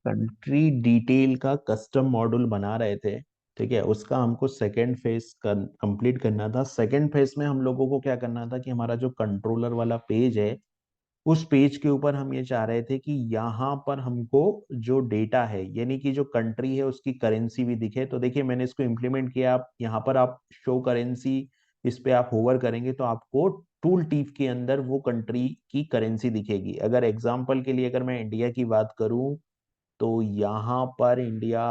Country detail का custom module बना रहे थे। ठीक है, उसका हमको सेकेंड फेज कंप्लीट करना था। सेकेंड फेज में हम लोगों को क्या करना था कि हमारा जो कंट्रोलर वाला पेज है, उस पेज के ऊपर हम ये चाह रहे थे कि यहाँ पर हमको जो डेटा है, यानी कि जो कंट्री है उसकी करेंसी भी दिखे। तो देखिए मैंने इसको इम्प्लीमेंट किया। आप यहाँ पर आप शो करेंसी, इस पे आप होवर करेंगे तो आपको टूल टिप के अंदर वो कंट्री की करेंसी दिखेगी। अगर एग्जांपल के लिए अगर मैं इंडिया की बात करूं, तो यहाँ पर इंडिया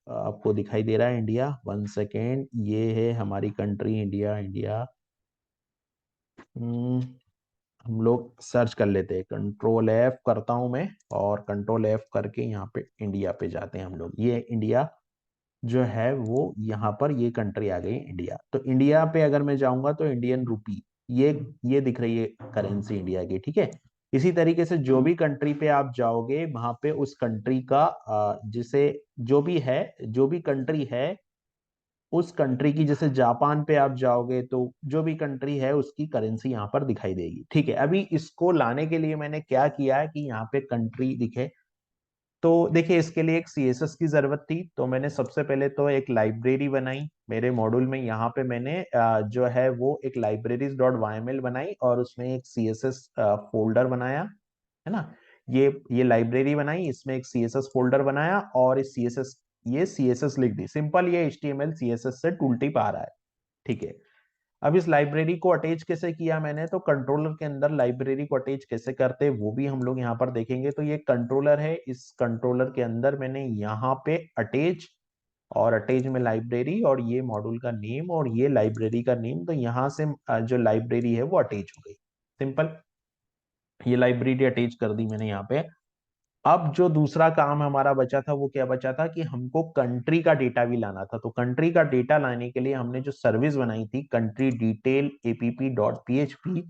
आपको दिखाई दे रहा है। इंडिया, वन सेकेंड, ये है हमारी कंट्री इंडिया। इंडिया, हम लोग सर्च कर लेते हैं। कंट्रोल एफ करता हूं मैं, और कंट्रोल एफ करके यहाँ पे इंडिया पे जाते हैं हम लोग। ये इंडिया जो है वो यहाँ पर ये कंट्री आ गई इंडिया। तो इंडिया पे अगर मैं जाऊंगा तो इंडियन रूपी, ये दिख रही है करेंसी इंडिया की। ठीक है, इसी तरीके से जो भी कंट्री पे आप जाओगे वहां पे उस कंट्री का जिसे जो भी है, जो भी कंट्री है उस कंट्री की, जैसे जापान पे आप जाओगे तो जो भी कंट्री है उसकी करेंसी यहाँ पर दिखाई देगी। ठीक है, अभी इसको लाने के लिए मैंने क्या किया है कि यहाँ पे कंट्री दिखे। तो देखिए इसके लिए एक सीएसएस की जरूरत थी। तो मैंने सबसे पहले तो एक लाइब्रेरी बनाई मेरे मॉड्यूल में। यहाँ पे मैंने जो है वो एक लाइब्रेरीज डॉट वाईएमएल बनाई और उसमें एक सीएसएस फोल्डर बनाया, है ना। ये लाइब्रेरी बनाई, इसमें एक सीएसएस फोल्डर बनाया और इस सीएसएस, ये सीएसएस लिख दी सिंपल। ये एचटीएमएल सीएसएस से टूल टिप आ रहा है। ठीक है, अब इस लाइब्रेरी को अटैच कैसे किया मैंने, तो कंट्रोलर के अंदर लाइब्रेरी को अटैच कैसे करते हैं वो भी हम लोग यहाँ पर देखेंगे। तो ये कंट्रोलर है, इस कंट्रोलर के अंदर मैंने यहाँ पे अटैच, और अटैच में लाइब्रेरी, और ये मॉड्यूल का नेम और ये लाइब्रेरी का नेम। तो यहाँ से जो लाइब्रेरी है वो अटैच हो गई। सिंपल, ये लाइब्रेरी अटैच कर दी मैंने यहाँ पे। अब जो दूसरा काम हमारा बचा था वो क्या बचा था कि हमको कंट्री का डेटा भी लाना था। तो कंट्री का डेटा लाने के लिए हमने जो सर्विस बनाई थी country detail APP dot PHP,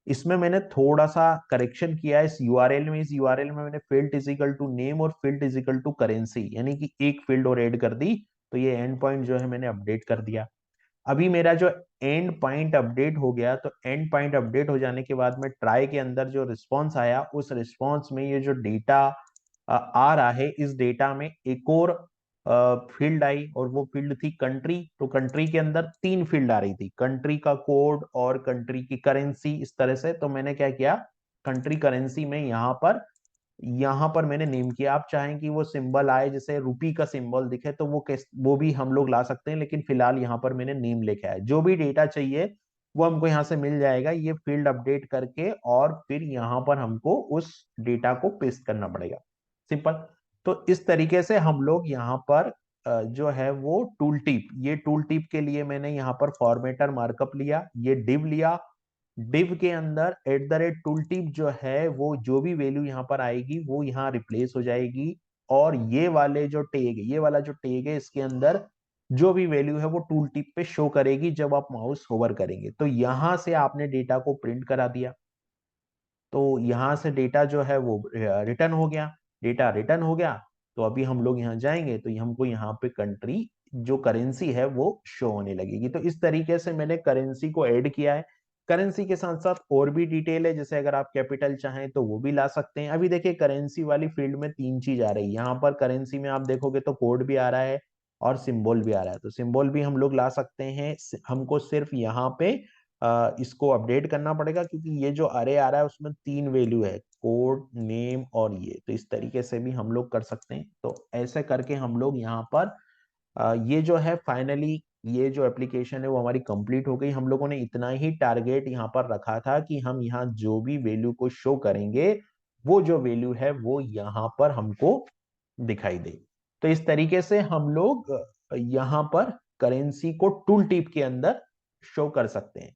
इसमें मैंने थोड़ा सा करेक्शन किया है इस यूआरएल में। इस यूआरएल में मैंने field is equal to name और field is equal to currency, यानी कि एक फील्ड और ऐड कर दी। तो ये एंड पॉइंट जो है मैंने अपडेट कर दिया। अभी मेरा जो एंड पॉइंट अपडेट हो गया, तो एंड पॉइंट अपडेट हो जाने के बाद में ट्राई के अंदर जो रिस्पॉन्स आया, उस रिस्पॉन्स में ये जो डेटा आ रहा है, इस डेटा में एक और फील्ड आई, और वो फील्ड थी कंट्री। तो कंट्री के अंदर तीन फील्ड आ रही थी, कंट्री का कोड और कंट्री की करेंसी, इस तरह से। तो मैंने क्या किया, कंट्री करेंसी में यहाँ पर मैंने नेम किया। आप चाहें कि वो सिंबल आए, जैसे रुपी का सिंबल दिखे, तो वो भी हम लोग ला सकते हैं, लेकिन फिलहाल यहाँ पर मैंने नेम लिखा है। जो भी डेटा चाहिए वो हमको यहाँ से मिल जाएगा, ये फील्ड अपडेट करके, और फिर यहाँ पर हमको उस डेटा को पेस्ट करना पड़ेगा। सिंपल। तो इस तरीके से हम लोग यहाँ पर जो है वो टूल टिप, ये टूल टिप के लिए मैंने यहाँ पर फॉर्मेटर मार्कअप लिया, ये डिव लिया। डिव के अंदर at the rate tool tip जो है वो जो भी वैल्यू यहाँ पर आएगी वो यहाँ रिप्लेस हो जाएगी। और ये वाले जो टैग, ये वाला जो टैग है, इसके अंदर जो भी वैल्यू है वो टूल टिप पे शो करेगी जब आप माउस होवर करेंगे। तो यहां से आपने डेटा को प्रिंट करा दिया, तो यहाँ से डेटा जो है वो रिटर्न हो गया। डेटा रिटर्न हो गया, तो अभी हम लोग यहाँ जाएंगे तो हमको यहाँ पे कंट्री जो करेंसी है वो शो होने लगेगी। तो इस तरीके से मैंने करेंसी को ऐड किया है। करेंसी के साथ साथ और भी डिटेल है, जैसे अगर आप कैपिटल चाहें तो वो भी ला सकते हैं। अभी देखिए करेंसी वाली फील्ड में तीन चीज आ रही है। यहाँ पर करेंसी में आप देखोगे तो कोड भी आ रहा है और सिंबल भी आ रहा है। तो सिंबल भी हम लोग ला सकते हैं। हमको सिर्फ यहाँ पे इसको अपडेट करना पड़ेगा, क्योंकि ये जो अरे आ रहा है उसमें तीन वैल्यू है, कोड, नेम और ये। तो इस तरीके से भी हम लोग कर सकते हैं। तो ऐसे करके हम लोग यहाँ पर ये जो है फाइनली, ये जो एप्लीकेशन है वो हमारी कंप्लीट हो गई। हम लोगों ने इतना ही टारगेट यहाँ पर रखा था कि हम यहाँ जो भी वैल्यू को शो करेंगे वो जो वैल्यू है वो यहाँ पर हमको दिखाई दे। तो इस तरीके से हम लोग यहाँ पर करेंसी को टूल टिप के अंदर शो कर सकते हैं।